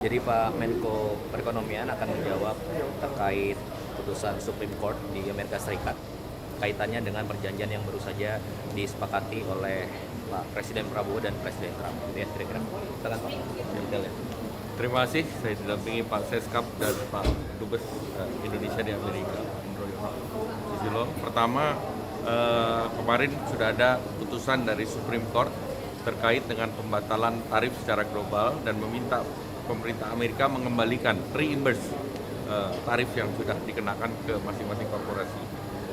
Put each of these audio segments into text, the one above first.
Jadi Pak Menko Perekonomian akan menjawab terkait putusan Supreme Court di Amerika Serikat kaitannya dengan perjanjian yang baru saja disepakati oleh Pak Presiden Prabowo dan Presiden Trump. Ya, kira-kira. Silakan Pak. Detailnya. Terima kasih, saya didampingi Pak Seskap dan Pak Dubes Indonesia di Amerika, Susilo. Pertama, kemarin sudah ada putusan dari Supreme Court terkait dengan pembatalan tarif secara global dan meminta pemerintah Amerika mengembalikan reimburse tarif yang sudah dikenakan ke masing-masing korporasi.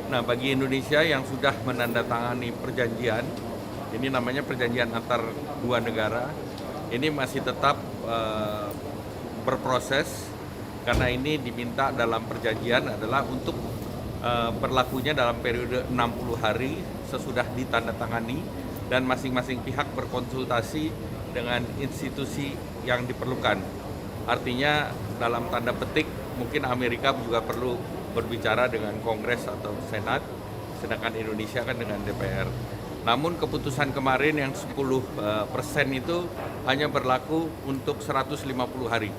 Nah, bagi Indonesia yang sudah menandatangani perjanjian, ini namanya perjanjian antar dua negara, ini masih tetap berproses karena ini diminta dalam perjanjian adalah untuk berlakunya dalam periode 60 hari sesudah ditandatangani dan masing-masing pihak berkonsultasi dengan institusi yang diperlukan. Artinya dalam tanda petik mungkin Amerika juga perlu berbicara dengan Kongres atau Senat, sedangkan Indonesia kan dengan DPR. Namun keputusan kemarin yang 10% itu hanya berlaku untuk 150 hari,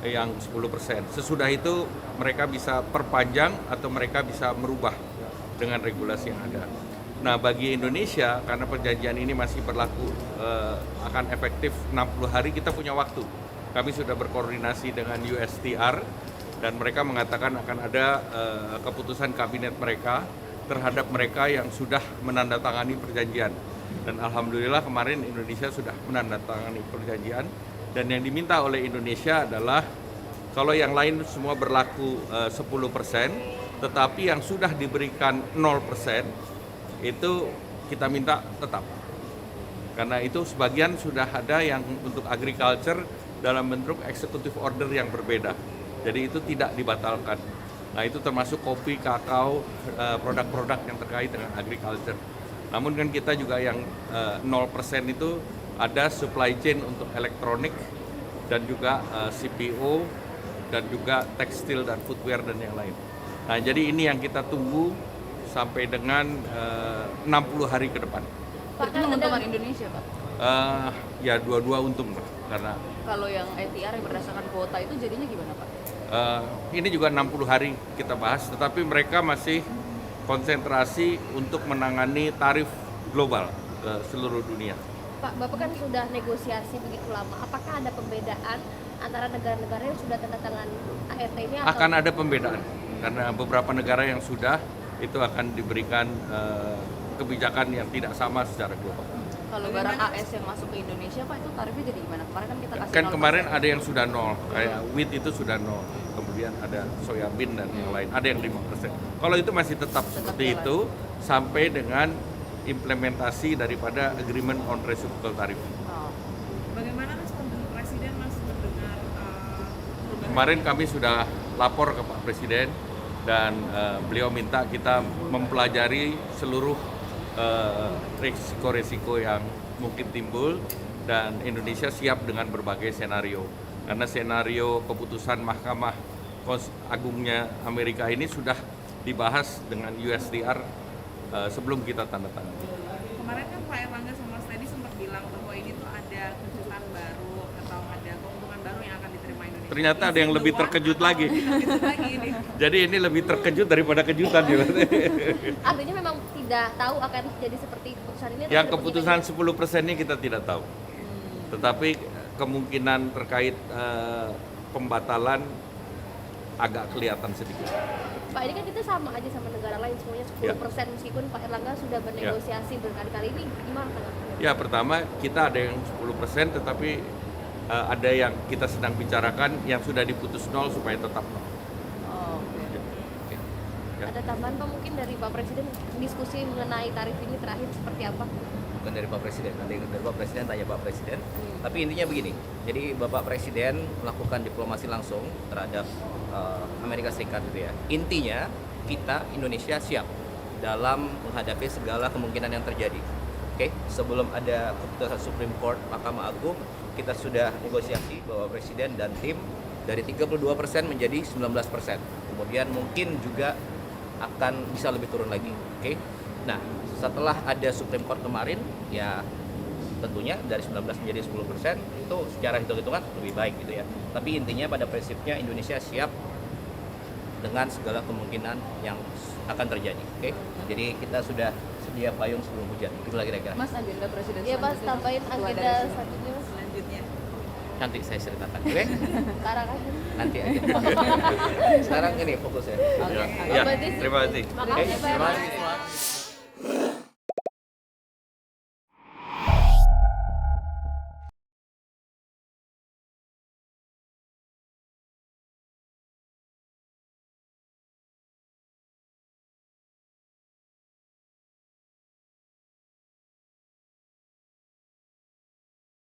yang 10%. Sesudah itu mereka bisa perpanjang atau mereka bisa merubah dengan regulasi yang ada. Nah, bagi Indonesia, karena perjanjian ini masih berlaku akan efektif 60 hari, kita punya waktu. Kami sudah berkoordinasi dengan USTR dan mereka mengatakan akan ada keputusan kabinet mereka terhadap mereka yang sudah menandatangani perjanjian. Dan alhamdulillah kemarin Indonesia sudah menandatangani perjanjian dan yang diminta oleh Indonesia adalah kalau yang lain semua berlaku 10%, tetapi yang sudah diberikan 0% itu kita minta tetap. Karena itu sebagian sudah ada yang untuk agriculture dalam bentuk executive order yang berbeda. Jadi itu tidak dibatalkan. Nah, itu termasuk kopi, kakao, produk-produk yang terkait dengan agriculture. Namun kan kita juga yang 0% itu ada supply chain untuk elektronik dan juga CPO dan juga tekstil dan footwear dan yang lain. Nah, jadi ini yang kita tunggu sampai dengan 60 hari ke depan. Pak, itu menguntungkan Indonesia, Pak? Ya dua-dua untung lah, karena kalau yang ETR yang berdasarkan kuota itu jadinya gimana, Pak? Ini juga 60 hari kita bahas, tetapi mereka masih konsentrasi untuk menangani tarif global ke seluruh dunia. Pak, Bapak kan sudah negosiasi begitu lama. Apakah ada pembedaan antara negara-negara yang sudah tanda tangan ART ini? Atau? Akan ada pembedaan, karena beberapa negara yang sudah itu akan diberikan kebijakan yang tidak sama secara global. Kalau barang AS yang masuk ke Indonesia, Pak, itu tarifnya jadi gimana? Kemarin kan kita kasih Kan 0%. kemarin ada yang sudah 0, kayak wheat itu sudah 0, kemudian ada soya bean dan yang lain, ada yang 5%. Kalau itu masih tetap seperti jalan. itu sampai dengan implementasi daripada agreement on reciprocal tariff. Oh. Bagaimana respon Presiden Mas mendengar perubahan? Kemarin kami sudah lapor ke Pak Presiden dan beliau minta kita mempelajari seluruh risiko-risiko yang mungkin timbul dan Indonesia siap dengan berbagai senario. Karena senario keputusan Mahkamah Agungnya Amerika ini sudah dibahas dengan USTR sebelum kita tanda tangan. Kemarin kan Pak Erlangga sama Mas Teddy sempat bilang bahwa ini tuh ada kejutan baru atau ada keuntungan baru yang akan diterima Indonesia. Ternyata ada yang lebih terkejut lagi. Terkejut lagi ini. Jadi ini lebih terkejut daripada kejutan juga. Artinya memang tidak tahu akan jadi seperti keputusan ini? Yang keputusan 10% ini kita tidak tahu. Tetapi kemungkinan terkait pembatalan agak kelihatan sedikit. Pak, ini kan kita sama aja sama negara lain, semuanya 10%, meskipun Pak Erlangga sudah bernegosiasi berkali-kali, ini gimana tanggapannya? Ya, pertama kita ada yang 10% tetapi ada yang kita sedang bicarakan yang sudah diputus 0 supaya tetap 0. Oh, oke. Oke. Ya. Ada tambahan Pak mungkin dari Pak Presiden, diskusi mengenai tarif ini terakhir seperti apa? Bukan dari Pak Presiden, nanti dari Pak Presiden tanya Pak Presiden. Tapi intinya begini, jadi Bapak Presiden melakukan diplomasi langsung terhadap Amerika Serikat gitu ya. Intinya kita Indonesia siap dalam menghadapi segala kemungkinan yang terjadi. Oke, sebelum ada keputusan Supreme Court Mahkamah Agung, kita sudah negosiasi bahwa Presiden dan tim dari 32% menjadi 19%. Kemudian mungkin juga akan bisa lebih turun lagi. Oke. Nah, setelah ada Supreme Court kemarin, ya tentunya dari 19 menjadi 10% itu secara hitung-hitungan lebih baik gitu ya. Tapi intinya pada prinsipnya Indonesia siap dengan segala kemungkinan yang akan terjadi. Oke, jadi kita sudah sedia payung sebelum hujan. Itulah kira-kira. Mas, agenda presiden Iya Mas, selanjutnya tambahin setelah agenda dari sini. selanjutnya Mas. Selanjutnya. Nanti saya ceritakan. Oke, Sekarang aja. nanti aja. Sekarang ini fokus ya. Oke. Ya, Berarti terima kasih. Oke, Makasih Pak. terima kasih semua.